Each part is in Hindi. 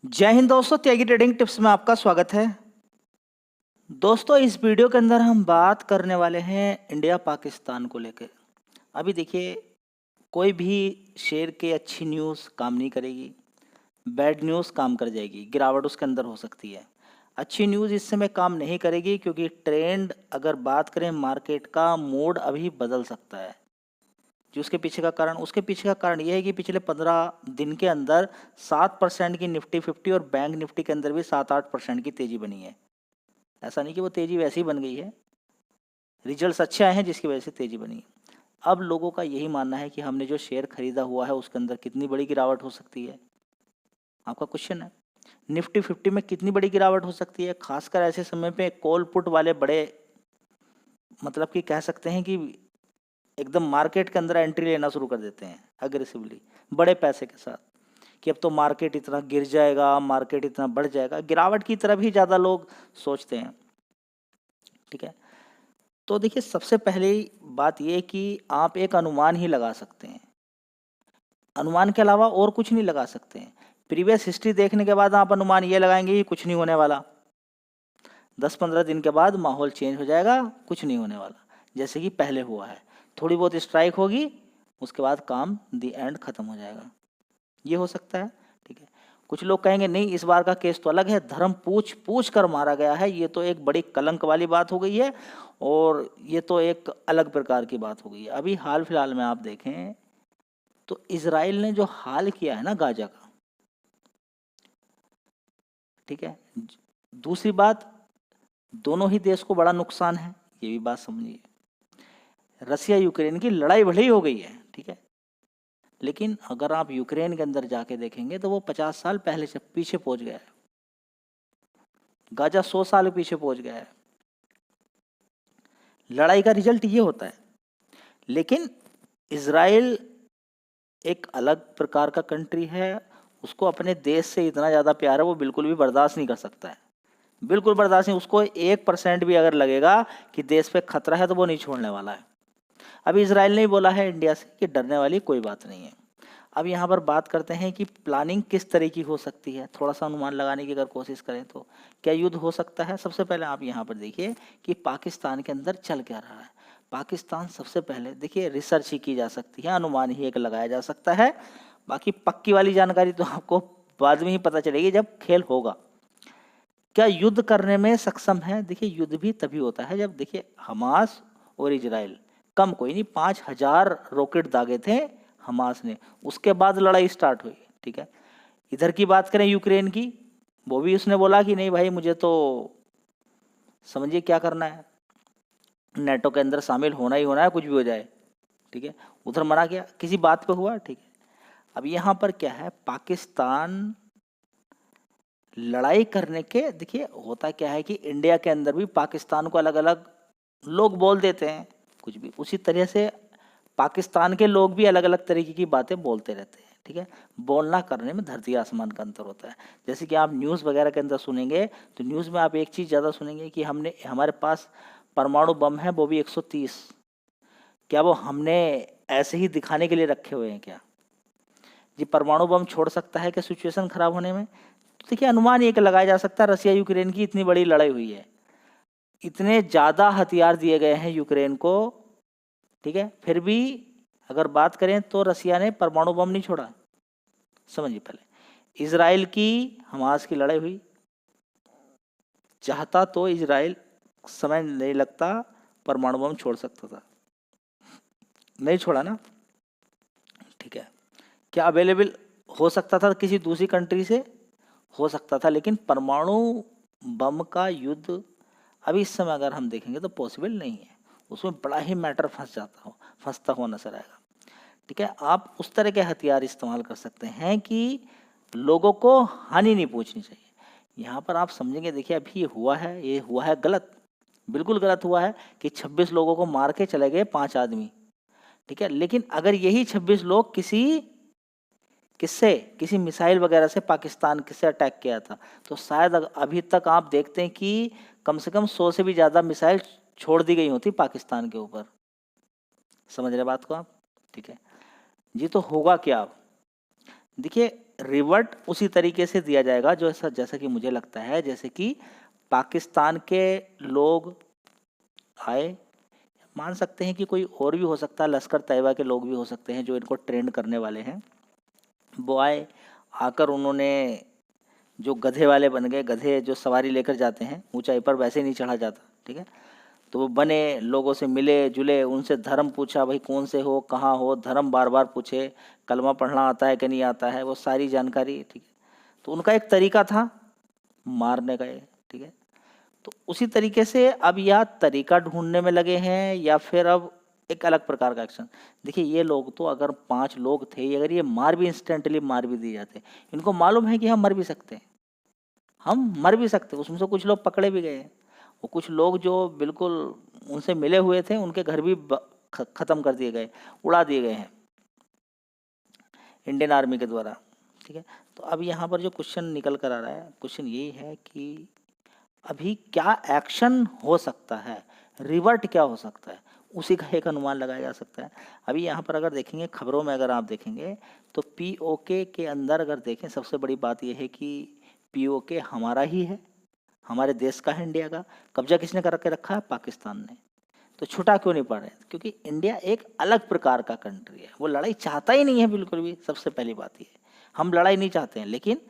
जय हिंद दोस्तों, त्यागी ट्रेडिंग टिप्स में आपका स्वागत है। दोस्तों, इस वीडियो के अंदर हम बात करने वाले हैं इंडिया पाकिस्तान को लेकर। अभी देखिए, कोई भी शेयर की अच्छी न्यूज़ काम नहीं करेगी, बैड न्यूज़ काम कर जाएगी, गिरावट उसके अंदर हो सकती है। अच्छी न्यूज़ इस समय काम नहीं करेगी क्योंकि ट्रेंड, अगर बात करें मार्केट का, मोड अभी बदल सकता है। जो उसके पीछे का कारण यह है कि पिछले 15 दिन के अंदर 7% की निफ्टी 50 और बैंक निफ्टी के अंदर भी 7-8% की तेजी बनी है। ऐसा नहीं कि वो तेजी वैसे ही बन गई है, रिजल्ट्स अच्छे आए हैं जिसकी वजह से तेजी बनी है। अब लोगों का यही मानना है कि हमने जो शेयर खरीदा हुआ है उसके अंदर कितनी बड़ी गिरावट हो सकती है। आपका क्वेश्चन है, निफ्टी 50 में कितनी बड़ी गिरावट हो सकती है, खासकर ऐसे समय पे कॉल पुट वाले बड़े, मतलब कि कह सकते हैं कि एकदम मार्केट के अंदर एंट्री लेना शुरू कर देते हैं अग्रेसिवली, बड़े पैसे के साथ, कि अब तो मार्केट इतना गिर जाएगा, मार्केट इतना बढ़ जाएगा। गिरावट की तरफ ही ज़्यादा लोग सोचते हैं। ठीक है, तो देखिए, सबसे पहली बात यह कि आप एक अनुमान ही लगा सकते हैं, अनुमान के अलावा और कुछ नहीं लगा सकते हैं। प्रीवियस हिस्ट्री देखने के बाद आप अनुमान ये लगाएंगे कि कुछ नहीं होने वाला, 10-15 दिन के बाद माहौल चेंज हो जाएगा, कुछ नहीं होने वाला, जैसे कि पहले हुआ है। थोड़ी बहुत स्ट्राइक होगी, उसके बाद काम दी एंड ख़त्म हो जाएगा, ये हो सकता है। ठीक है, कुछ लोग कहेंगे नहीं, इस बार का केस तो अलग है, धर्म पूछ पूछ कर मारा गया है, ये तो एक बड़ी कलंक वाली बात हो गई है और ये तो एक अलग प्रकार की बात हो गई है। अभी हाल फिलहाल में आप देखें तो इजराइल ने जो हाल किया है ना गाजा का, ठीक है। दूसरी बात, दोनों ही देश को बड़ा नुकसान है, ये भी बात समझिए। रसिया यूक्रेन की लड़ाई भले ही हो गई है, ठीक है, लेकिन अगर आप यूक्रेन के अंदर जाके देखेंगे तो वो 50 साल पहले से पीछे पहुंच गया है, गाजा 100 साल पीछे पहुंच गया है। लड़ाई का रिजल्ट ये होता है। लेकिन इजराइल एक अलग प्रकार का कंट्री है, उसको अपने देश से इतना ज़्यादा प्यार है, वो बिल्कुल भी बर्दाश्त नहीं कर सकता है, बिल्कुल बर्दाश्त नहीं। उसको 1% भी अगर लगेगा कि देश पे खतरा है तो वो नहीं छोड़ने वाला है। अभी इजराइल ने बोला है इंडिया से कि डरने वाली कोई बात नहीं है। अब यहाँ पर बात करते हैं कि प्लानिंग किस तरह की हो सकती है, थोड़ा सा अनुमान लगाने की अगर कोशिश करें तो क्या युद्ध हो सकता है। सबसे पहले आप यहाँ पर देखिए कि पाकिस्तान के अंदर चल क्या रहा है। पाकिस्तान, सबसे पहले देखिए, रिसर्च ही की जा सकती है, अनुमान ही एक लगाया जा सकता है। बाकी पक्की वाली जानकारी तो आपको बाद में ही पता चलेगी जब खेल होगा। क्या युद्ध करने में सक्षम है? देखिए, युद्ध भी तभी होता है जब, देखिए, हमास और इजराइल, कम कोई नहीं, 5,000 रॉकेट दागे थे हमास ने, उसके बाद लड़ाई स्टार्ट हुई। ठीक है, इधर की बात करें यूक्रेन की, वो भी उसने बोला कि नहीं भाई, मुझे तो समझिए क्या करना है, नेटो के अंदर शामिल होना ही होना है, कुछ भी हो जाए। ठीक है, उधर मना किया, किसी बात पे हुआ। ठीक है, अब यहाँ पर क्या है, पाकिस्तान लड़ाई करने के, देखिए होता क्या है कि इंडिया के अंदर भी पाकिस्तान को अलग अलग लोग बोल देते हैं कुछ भी, उसी तरह से पाकिस्तान के लोग भी अलग अलग तरीके की बातें बोलते रहते हैं। ठीक है, बोलना करने में धरती आसमान का अंतर होता है। जैसे कि आप न्यूज़ वगैरह के अंदर सुनेंगे तो न्यूज़ में आप एक चीज़ ज़्यादा सुनेंगे कि हमारे पास परमाणु बम है, वो भी 130। क्या वो हमने ऐसे ही दिखाने के लिए रखे हुए हैं क्या? जी, परमाणु बम छोड़ सकता है क्या सिचुएशन खराब होने में? तो देखिए, अनुमान एक लगाया जा सकता है, रसिया यूक्रेन की इतनी बड़ी लड़ाई हुई है, इतने ज़्यादा हथियार दिए गए हैं यूक्रेन को, ठीक है, फिर भी अगर बात करें तो रसिया ने परमाणु बम नहीं छोड़ा। समझिए, पहले इजराइल की हमास की लड़ाई हुई, चाहता तो इजराइल, समय नहीं लगता, परमाणु बम छोड़ सकता था, नहीं छोड़ा ना। ठीक है, क्या अवेलेबल हो सकता था किसी दूसरी कंट्री से? हो सकता था, लेकिन परमाणु बम का युद्ध अभी इस समय अगर हम देखेंगे तो पॉसिबल नहीं है, उसमें बड़ा ही मैटर फंसता हुआ नजर आएगा। ठीक है, आप उस तरह के हथियार इस्तेमाल कर सकते हैं कि लोगों को हानि नहीं पहुंचनी चाहिए। यहाँ पर आप समझेंगे, देखिए अभी ये हुआ है गलत, बिल्कुल गलत हुआ है कि 26 लोगों को मार के चले गए 5 आदमी। ठीक है, लेकिन अगर यही 26 लोग किसी मिसाइल वगैरह से पाकिस्तान किससे अटैक किया था, तो शायद अभी तक आप देखते हैं कि कम से कम 100 से भी ज़्यादा मिसाइल छोड़ दी गई होती पाकिस्तान के ऊपर। समझ रहे बात को आप? ठीक है जी, तो होगा क्या अब? देखिए, रिवर्ट उसी तरीके से दिया जाएगा जो जैसा कि मुझे लगता है, जैसे कि पाकिस्तान के लोग आए, मान सकते हैं कि कोई और भी हो सकता है, लश्कर तैयबा के लोग भी हो सकते हैं जो इनको ट्रेंड करने वाले हैं। वो आए, आकर उन्होंने जो गधे वाले बन गए, गधे जो सवारी लेकर जाते हैं, ऊंचाई पर वैसे नहीं चढ़ा जाता, ठीक है। तो वो बने, लोगों से मिले जुले, उनसे धर्म पूछा, भाई कौन से हो, कहाँ हो, धर्म बार बार पूछे, कलमा पढ़ना आता है कि नहीं आता है, वो सारी जानकारी, ठीक है। तो उनका एक तरीका था मारने का, ठीक है। तो उसी तरीके से अब या तरीका ढूंढने में लगे हैं या फिर अब एक अलग प्रकार का एक्शन। देखिए ये लोग तो अगर 5 लोग थे, अगर ये मार भी इंस्टेंटली मार भी दिए जाते, इनको मालूम है कि हम मर भी सकते हैं, हम मर भी सकते हैं। उसमें से कुछ लोग पकड़े भी गए हैं, वो कुछ लोग जो बिल्कुल उनसे मिले हुए थे, उनके घर भी खत्म कर दिए गए, उड़ा दिए गए हैं इंडियन आर्मी के द्वारा, ठीक है। तो अब यहाँ पर जो क्वेश्चन निकल कर आ रहा है, क्वेश्चन यही है कि अभी क्या एक्शन हो सकता है, रिवर्ट क्या हो सकता है, उसी का एक अनुमान लगाया जा सकता है। अभी यहाँ पर अगर देखेंगे खबरों में, अगर आप देखेंगे तो पीओके के अंदर अगर देखें, सबसे बड़ी बात यह है कि पीओके हमारा ही है, हमारे देश का है, इंडिया का। कब्जा किसने करके रखा है? पाकिस्तान ने। तो छुटा क्यों नहीं पड़ रहे? क्योंकि इंडिया एक अलग प्रकार का कंट्री है, वो लड़ाई चाहता ही नहीं है बिल्कुल भी। सबसे पहली बात ये, हम लड़ाई नहीं चाहते हैं, लेकिन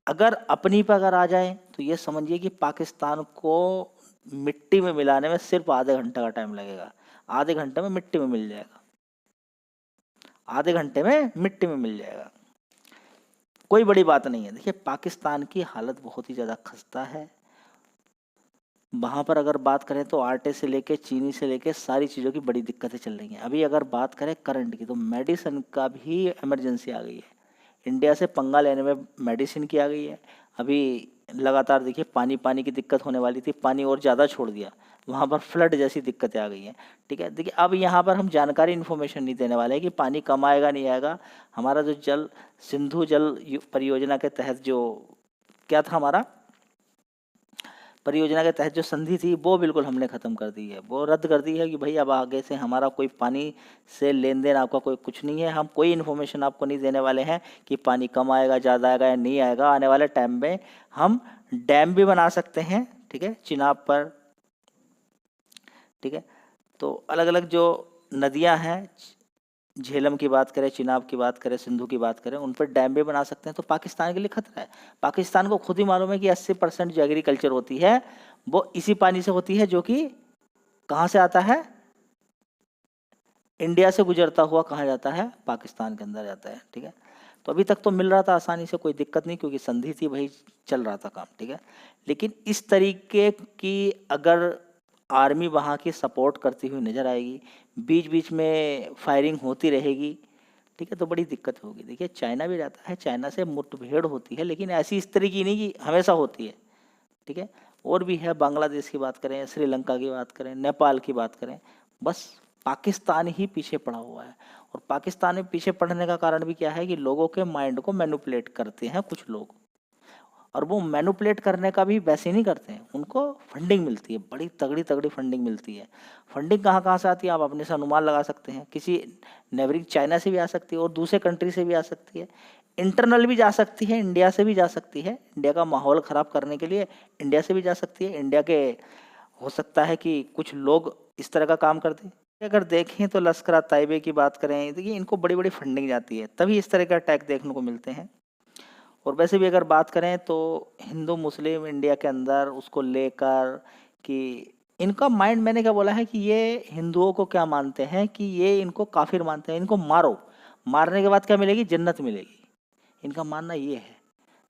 अगर अपनी पर अगर आ जाए तो ये समझिए कि पाकिस्तान को मिट्टी में मिलाने में सिर्फ आधे घंटे का टाइम लगेगा। आधे घंटे में मिट्टी में मिल जाएगा, आधे घंटे में मिट्टी में मिल जाएगा, कोई बड़ी बात नहीं है। देखिए पाकिस्तान की हालत बहुत ही ज़्यादा खस्ता है। वहाँ पर अगर बात करें तो आटे से लेके चीनी से लेके सारी चीज़ों की बड़ी दिक्कतें चल रही हैं। अभी अगर बात करें करंट की, तो मेडिसिन का भी इमरजेंसी आ गई है। इंडिया से पंगा लेने में मेडिसिन की आ गई है। अभी लगातार देखिए पानी की दिक्कत होने वाली थी, पानी और ज़्यादा छोड़ दिया, वहाँ पर फ्लड जैसी दिक्कतें आ गई हैं, ठीक है। देखिए अब यहाँ पर हम जानकारी इन्फॉर्मेशन नहीं देने वाले हैं कि पानी कम आएगा नहीं आएगा। हमारा जो जल सिंधु जल परियोजना के तहत जो क्या था, हमारा परियोजना के तहत जो संधि थी, वो बिल्कुल हमने ख़त्म कर दी है, वो रद्द कर दी है कि भाई अब आगे से हमारा कोई पानी से लेन देन आपका कोई कुछ नहीं है। हम कोई इन्फॉर्मेशन आपको नहीं देने वाले हैं कि पानी कम आएगा, ज़्यादा आएगा या नहीं आएगा। आने वाले टाइम में हम डैम भी बना सकते हैं, ठीक है, चिनाब पर, ठीक है। तो अलग अलग जो नदियाँ हैं, झेलम की बात करें, चिनाब की बात करें, सिंधु की बात करें, उन पर डैम भी बना सकते हैं। तो पाकिस्तान के लिए खतरा है। पाकिस्तान को खुद ही मालूम है कि 80% जो एग्रीकल्चर होती है वो इसी पानी से होती है, जो कि कहाँ से आता है? इंडिया से गुजरता हुआ कहाँ जाता है? पाकिस्तान के अंदर जाता है, ठीक है। तो अभी तक तो मिल रहा था आसानी से, कोई दिक्कत नहीं, क्योंकि संधि थी भाई, चल रहा था काम, ठीक है। लेकिन इस तरीके की अगर आर्मी वहाँ की सपोर्ट करती हुई नज़र आएगी, बीच बीच में फायरिंग होती रहेगी, ठीक है, तो बड़ी दिक्कत होगी। देखिए चाइना भी रहता है, चाइना से मुठभेड़ होती है, लेकिन ऐसी इस तरह की नहीं कि हमेशा होती है, ठीक है। और भी है, बांग्लादेश की बात करें, श्रीलंका की बात करें, नेपाल की बात करें, बस पाकिस्तान ही पीछे पड़ा हुआ है। और पाकिस्तान में पीछे पड़ने का कारण भी क्या है कि लोगों के माइंड को मैनिपुलेट करते हैं कुछ लोग, और वो मैनिपुलेट करने का भी वैसे नहीं करते हैं, उनको फंडिंग मिलती है, बड़ी तगड़ी तगड़ी फंडिंग मिलती है। फंडिंग कहाँ कहाँ से आती है आप अपने से अनुमान लगा सकते हैं। किसी नेबरिंग चाइना से भी आ सकती है और दूसरे कंट्री से भी आ सकती है, इंटरनल भी जा सकती है, इंडिया से भी जा सकती है, इंडिया का माहौल ख़राब करने के लिए इंडिया से भी जा सकती है। इंडिया के हो सकता है कि कुछ लोग इस तरह का काम करते हैं। अगर देखें तो लश्कर तैयबा की बात करें, देखिए इनको बड़ी बड़ी फंडिंग जाती है, तभी इस तरह का अटैक देखने को मिलते हैं। और वैसे भी अगर बात करें तो हिंदू मुस्लिम इंडिया के अंदर उसको लेकर कि इनका माइंड, मैंने क्या बोला है कि ये हिंदुओं को क्या मानते हैं कि ये इनको काफिर मानते हैं, इनको मारो, मारने के बाद क्या मिलेगी? जन्नत मिलेगी। इनका मानना ये है।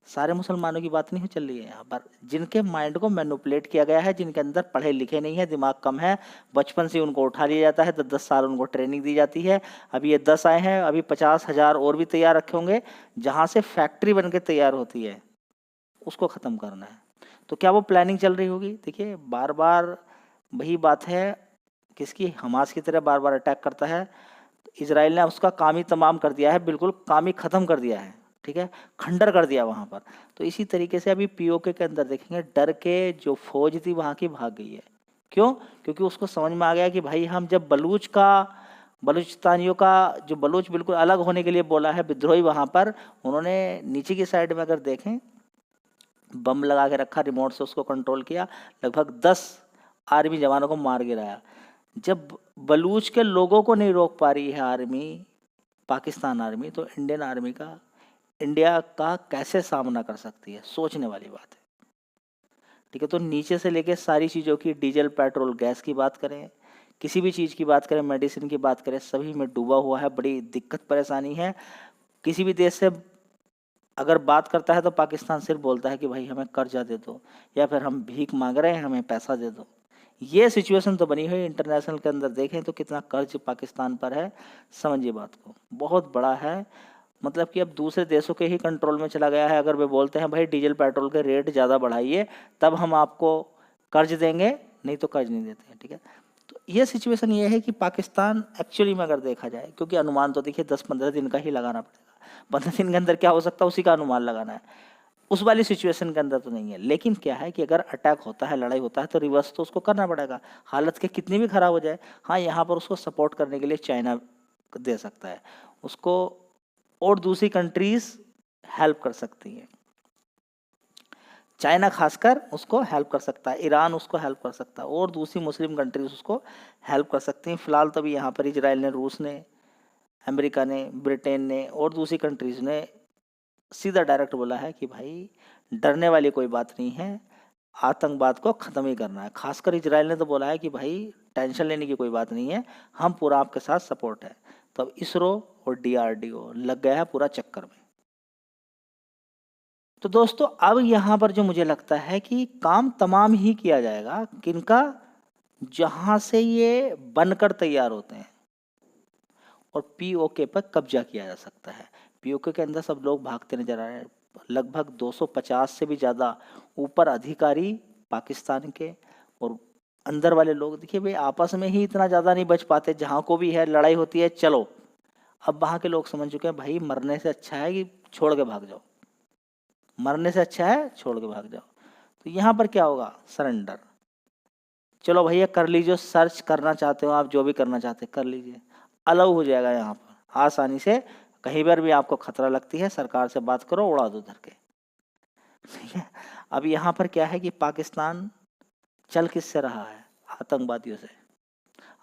सारे मुसलमानों की बात नहीं चल रही है यहाँ पर, जिनके माइंड को मैनिपुलेट किया गया है, जिनके अंदर पढ़े लिखे नहीं है, दिमाग कम है, बचपन से उनको उठा लिया जाता है, 10-10 साल उनको ट्रेनिंग दी जाती है। अभी ये 10 आए हैं, अभी 50,000 और भी तैयार रखे होंगे, जहाँ से फैक्ट्री बन के तैयार होती है, उसको ख़त्म करना है। तो क्या वो प्लानिंग चल रही होगी? देखिए बार बार वही बात है, किसकी? हमास की तरह बार बार अटैक करता है। इसराइल ने उसका काम ही तमाम कर दिया है, बिल्कुल काम ही ख़त्म कर दिया है, ठीक है, खंडर कर दिया वहाँ पर। तो इसी तरीके से अभी पीओके के अंदर देखेंगे, डर के जो फौज थी वहाँ की भाग गई है। क्यों? क्योंकि उसको समझ में आ गया कि भाई हम जब बलूच का बलूचिस्तानियों का जो बलूच बिल्कुल अलग होने के लिए बोला है विद्रोही, वहाँ पर उन्होंने नीचे की साइड में अगर देखें बम लगा के रखा, रिमोट से उसको कंट्रोल किया, लगभग 10 आर्मी जवानों को मार गिराया। जब बलूच के लोगों को नहीं रोक पा रही है आर्मी, पाकिस्तान आर्मी, तो इंडिया का कैसे सामना कर सकती है? सोचने वाली बात है। ठीक है, तो नीचे से लेके सारी चीज़ों की, डीजल पेट्रोल गैस की बात करें, किसी भी चीज़ की बात करें, मेडिसिन की बात करें, सभी में डूबा हुआ है। बड़ी दिक्कत परेशानी है। किसी भी देश से अगर बात करता है तो पाकिस्तान सिर्फ बोलता है कि भाई हमें कर्जा दे दो, या फिर हम भीख मांग रहे हैं, हमें पैसा दे दो। ये सिचुएशन तो बनी हुई इंटरनेशनल के अंदर। देखें तो कितना कर्ज पाकिस्तान पर है, समझिए बात को, बहुत बड़ा है। मतलब कि अब दूसरे देशों के ही कंट्रोल में चला गया है। अगर वे बोलते हैं भाई डीजल पेट्रोल के रेट ज़्यादा बढ़ाइए तब हम आपको कर्ज देंगे, नहीं तो कर्ज नहीं देते हैं। ठीक है, तो ये सिचुएशन ये है कि पाकिस्तान एक्चुअली में अगर देखा जाए, क्योंकि अनुमान तो देखिए 10-15 दिन का ही लगाना पड़ेगा, 15 दिन के अंदर क्या हो सकता है उसी का अनुमान लगाना है, उस वाली सिचुएशन के अंदर तो नहीं है। लेकिन क्या है कि अगर अटैक होता है, लड़ाई होता है, तो रिवर्स तो उसको करना पड़ेगा, हालत के कितनी भी खराब हो जाए। हाँ, यहाँ पर उसको सपोर्ट करने के लिए चाइना दे सकता है उसको, और दूसरी कंट्रीज हेल्प कर सकती हैं। चाइना खासकर उसको हेल्प कर सकता है, ईरान उसको हेल्प कर सकता है, और दूसरी मुस्लिम कंट्रीज उसको हेल्प कर सकती हैं। फिलहाल तो अभी यहाँ पर इजराइल ने, रूस ने, अमेरिका ने, ब्रिटेन ने और दूसरी कंट्रीज ने सीधा डायरेक्ट बोला है कि भाई डरने वाली कोई बात नहीं है, आतंकवाद को ख़त्म ही करना है। खासकर इजराइल ने तो बोला है कि भाई टेंशन लेने की कोई बात नहीं है, हम पूरा आपके साथ सपोर्ट है। तो अब इसरो और डीआरडीओ लग गया है पूरा चक्कर में। तो दोस्तों अब यहाँ पर जो मुझे लगता है कि काम तमाम ही किया जाएगा, किनका, जहाँ से ये बनकर तैयार होते हैं, और पीओके पर कब्जा किया जा सकता है। पीओके के अंदर सब लोग भागते नजर आ रहे हैं, लगभग 250 से भी ज़्यादा ऊपर अधिकारी पाकिस्तान के, और अंदर वाले लोग देखिए भाई आपस में ही इतना ज़्यादा नहीं बच पाते, जहाँ को भी है लड़ाई होती है, चलो अब वहाँ के लोग समझ चुके हैं भाई मरने से अच्छा है कि छोड़ के भाग जाओ, मरने से अच्छा है छोड़ के भाग जाओ। तो यहाँ पर क्या होगा, सरेंडर। चलो भैया कर लीजिए, सर्च करना चाहते हो आप, जो भी करना चाहते कर लीजिए, अलाउ हो जाएगा यहाँ पर आसानी से। कहीं पर भी आपको खतरा लगती है, सरकार से बात करो, उड़ा दो धर के। ठीक है, अब यहाँ पर क्या है कि पाकिस्तान चल किससे रहा है, आतंकवादियों से।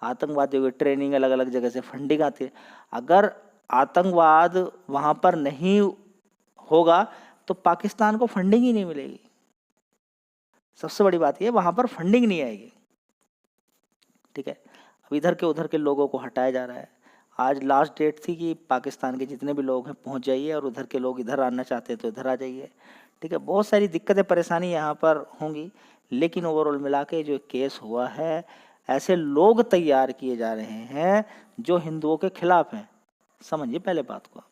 आतंकवादियों की ट्रेनिंग अलग अलग जगह से, फंडिंग आती है। अगर आतंकवाद वहाँ पर नहीं होगा तो पाकिस्तान को फंडिंग ही नहीं मिलेगी। सबसे बड़ी बात ये, वहाँ पर फंडिंग नहीं आएगी। ठीक है, अब इधर के उधर के लोगों को हटाया जा रहा है। आज लास्ट डेट थी कि पाकिस्तान के जितने भी लोग हैं पहुँच जाइए, और उधर के लोग इधर आना चाहते हैं तो इधर आ जाइए। ठीक है, बहुत सारी दिक्कतें परेशानी यहाँ पर होंगी, लेकिन ओवरऑल मिला के जो केस हुआ है, ऐसे लोग तैयार किए जा रहे हैं जो हिंदुओं के खिलाफ हैं। समझिए पहले बात को,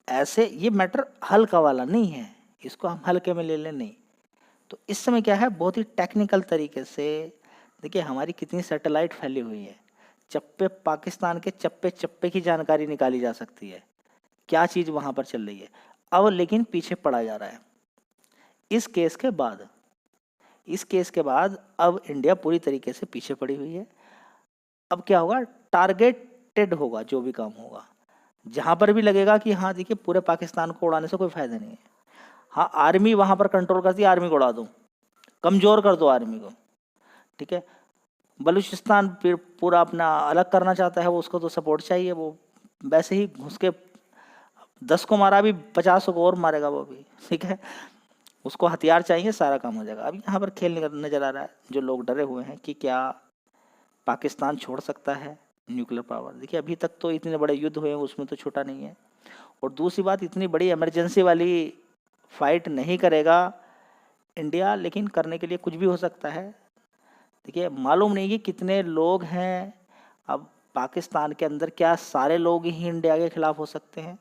ऐसे ये मैटर हल्का वाला नहीं है, इसको हम हल्के में ले लें नहीं। तो इस समय क्या है, बहुत ही टेक्निकल तरीके से देखिए हमारी कितनी सैटेलाइट फैली हुई है, चप्पे, पाकिस्तान के चप्पे चप्पे की जानकारी निकाली जा सकती है, क्या चीज़ वहाँ पर चल रही है। अब लेकिन पीछे पड़ा जा रहा है इस केस के बाद। इस केस के बाद अब इंडिया पूरी तरीके से पीछे पड़ी हुई है। अब क्या होगा, टारगेटेड होगा जो भी काम होगा, जहाँ पर भी लगेगा कि हाँ देखिए पूरे पाकिस्तान को उड़ाने से कोई फायदा नहीं है। हाँ, आर्मी वहाँ पर कंट्रोल करती है, आर्मी को उड़ा दो, कमज़ोर कर दो आर्मी को। ठीक है, बलूचिस्तान फिर पूरा अपना अलग करना चाहता है, वो उसको तो सपोर्ट चाहिए, वो वैसे ही घुस के 10 को मारा, भी 50 को और मारेगा वो भी। ठीक है, उसको हथियार चाहिए, सारा काम हो जाएगा। अब यहाँ पर खेल नजर आ रहा है, जो लोग डरे हुए हैं कि क्या पाकिस्तान छोड़ सकता है न्यूक्लियर पावर। देखिए अभी तक तो इतने बड़े युद्ध हुए हैं, उसमें तो छोटा नहीं है। और दूसरी बात, इतनी बड़ी इमरजेंसी वाली फाइट नहीं करेगा इंडिया, लेकिन करने के लिए कुछ भी हो सकता है। देखिए मालूम नहीं कि कितने लोग हैं अब पाकिस्तान के अंदर, क्या सारे लोग ही इंडिया के खिलाफ हो सकते हैं?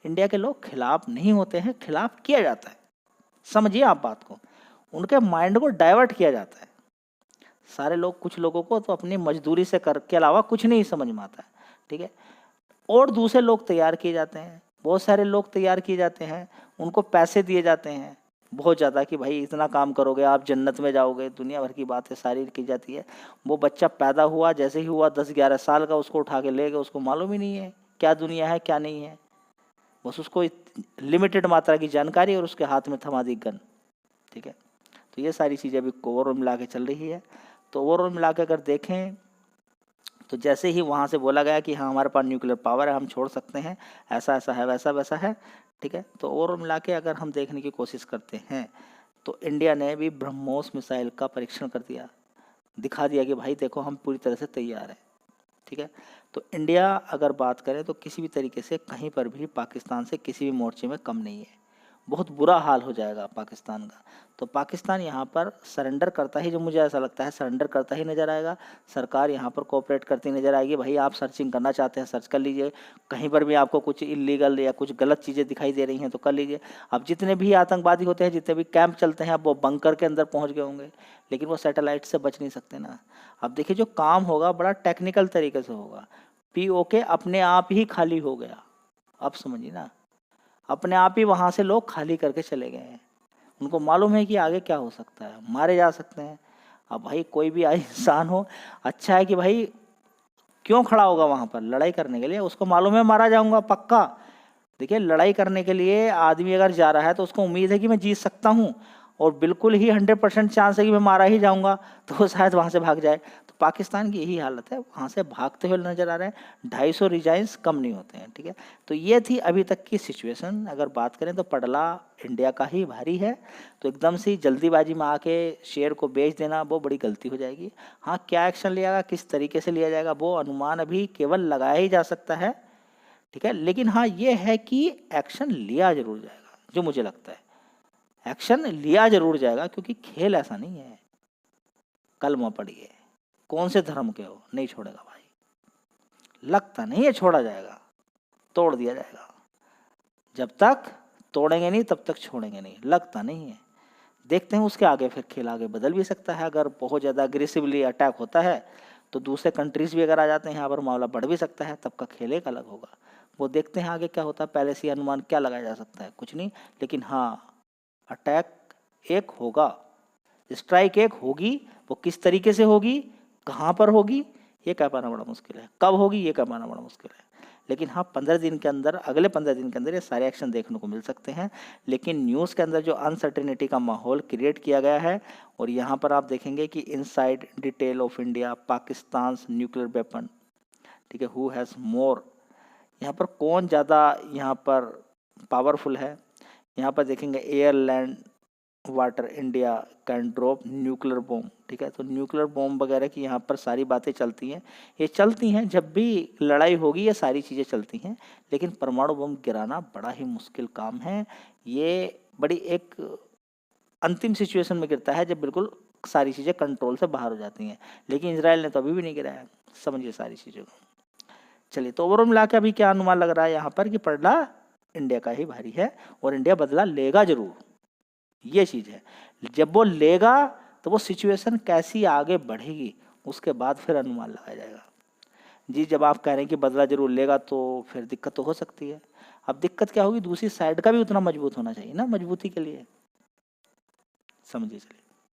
इंडिया के लोग खिलाफ नहीं होते हैं, खिलाफ किया जाता है। समझिए आप बात को, उनके माइंड को डाइवर्ट किया जाता है। सारे लोग, कुछ लोगों को तो अपनी मजदूरी से कर के अलावा कुछ नहीं समझ में आता है। ठीक है, और दूसरे लोग तैयार किए जाते हैं, बहुत सारे लोग तैयार किए जाते हैं, उनको पैसे दिए जाते हैं, बहुत ज़्यादा कि भाई इतना काम करोगे आप जन्नत में जाओगे, दुनिया भर की बातें सारी की जाती है। वो बच्चा पैदा हुआ, जैसे ही हुआ 10-11 साल का, उसको उठा के ले गए, उसको मालूम ही नहीं है क्या दुनिया है क्या नहीं है। बस उसको लिमिटेड मात्रा की जानकारी और उसके हाथ में थमा दी गन। ठीक है, तो ये सारी चीज़ें अभी ओवरऑल मिला के चल रही है। तो ओवरऑल मिला के अगर देखें तो जैसे ही वहाँ से बोला गया कि हाँ हमारे पास न्यूक्लियर पावर है, हम छोड़ सकते हैं, ऐसा ऐसा है, वैसा वैसा है। ठीक है, तो ओवरऑल मिला के अगर हम देखने की कोशिश करते हैं तो इंडिया ने भी ब्रह्मोस मिसाइल का परीक्षण कर दिया, दिखा दिया कि भाई देखो हम पूरी तरह से तैयार हैं। ठीक है, तो इंडिया अगर बात करें तो किसी भी तरीके से कहीं पर भी पाकिस्तान से किसी भी मोर्चे में कम नहीं है। बहुत बुरा हाल हो जाएगा पाकिस्तान का। तो पाकिस्तान यहाँ पर सरेंडर करता ही, जो मुझे ऐसा लगता है सरेंडर करता ही नज़र आएगा। सरकार यहाँ पर कोऑपरेट करती नज़र आएगी। भाई आप सर्चिंग करना चाहते हैं सर्च कर लीजिए, कहीं पर भी आपको कुछ इलीगल या कुछ गलत चीज़ें दिखाई दे रही हैं तो कर लीजिए। अब जितने भी आतंकवादी होते हैं, जितने भी कैंप चलते हैं, अब वो बंकर के अंदर पहुँच गए होंगे, लेकिन वो सैटेलाइट से बच नहीं सकते ना। अब देखिए जो काम होगा बड़ा टेक्निकल तरीके से होगा। POK अपने आप ही खाली हो गया, अब समझिए ना, अपने आप ही वहाँ से लोग खाली करके चले गए हैं। उनको मालूम है कि आगे क्या हो सकता है, मारे जा सकते हैं। अब भाई कोई भी इंसान हो, अच्छा है कि भाई क्यों खड़ा होगा वहाँ पर लड़ाई करने के लिए, उसको मालूम है मारा जाऊंगा पक्का। देखिए लड़ाई करने के लिए आदमी अगर जा रहा है तो उसको उम्मीद है कि मैं जीत सकता हूँ, और बिल्कुल ही 100% चांस है कि मैं मारा ही जाऊंगा, तो वो शायद वहाँ से भाग जाए। तो पाकिस्तान की यही हालत है, वहाँ से भागते हुए नजर आ रहे हैं। 250 रिजाइंस कम नहीं होते हैं। ठीक है, तो ये थी अभी तक की सिचुएशन। अगर बात करें तो पडला इंडिया का ही भारी है। तो एकदम से जल्दीबाजी में आके शेयर को बेच देना वो बड़ी गलती हो जाएगी। हाँ, क्या एक्शन लिया जाएगा, किस तरीके से लिया जाएगा, वो अनुमान अभी केवल लगाया ही जा सकता है। ठीक है, लेकिन हाँ ये है कि एक्शन लिया जरूर जाएगा, जो मुझे लगता है एक्शन लिया जरूर जाएगा, क्योंकि खेल ऐसा नहीं है कलमा पढ़िए कौन से धर्म के हो, नहीं छोड़ेगा भाई, लगता नहीं है छोड़ा जाएगा, तोड़ दिया जाएगा। जब तक तोड़ेंगे नहीं तब तक छोड़ेंगे नहीं, लगता नहीं है। देखते हैं उसके आगे, फिर खेल आगे बदल भी सकता है। अगर बहुत ज़्यादा अग्रेसिवली अटैक होता है तो दूसरे कंट्रीज भी अगर आ जाते हैं यहाँ पर, मामला बढ़ भी सकता है, तब का खेल एक अलग होगा। वो देखते हैं आगे क्या होता है। पहले से अनुमान क्या लगाया जा सकता है, कुछ नहीं, लेकिन हाँ अटैक एक होगा, स्ट्राइक एक होगी। वो किस तरीके से होगी, कहाँ पर होगी, ये कह पाना बड़ा मुश्किल है, कब होगी ये कह पाना बड़ा मुश्किल है। लेकिन हाँ 15 दिन के अंदर, अगले 15 दिन के अंदर ये सारे एक्शन देखने को मिल सकते हैं। लेकिन न्यूज़ के अंदर जो अनसर्टेनिटी का माहौल क्रिएट किया गया है, और यहाँ पर आप देखेंगे कि inside detail of India Pakistan nuclear weapon, ठीक है, हु हैज़ मोर, यहाँ पर कौन ज़्यादा यहाँ पर पावरफुल है। यहाँ पर देखेंगे air land water India can drop nuclear bomb. ठीक है, तो न्यूक्लियर बॉम्ब वगैरह की यहाँ पर सारी बातें चलती हैं। ये चलती हैं जब भी लड़ाई होगी, ये सारी चीज़ें चलती हैं। लेकिन परमाणु बम गिराना बड़ा ही मुश्किल काम है। ये बड़ी एक अंतिम सिचुएशन में गिरता है जब बिल्कुल सारी चीज़ें कंट्रोल से बाहर हो जाती हैं। लेकिन इसराइल ने तो अभी भी नहीं गिराया, समझिए सारी चीज़ों को। चलिए, तो ओवरऑल मिला के अभी क्या अनुमान लग रहा है यहाँ पर कि पड़ला इंडिया का ही भारी है, और इंडिया बदला लेगा जरूर, ये चीज़ है। जब वो लेगा तो वो सिचुएशन कैसी आगे बढ़ेगी, उसके बाद फिर अनुमान लगाया जाएगा। जी, जब आप कह रहे हैं कि बदला जरूर लेगा तो फिर दिक्कत तो हो सकती है। अब दिक्कत क्या होगी, दूसरी साइड का भी उतना मजबूत होना चाहिए ना, मजबूती के लिए, समझिए। चलिए।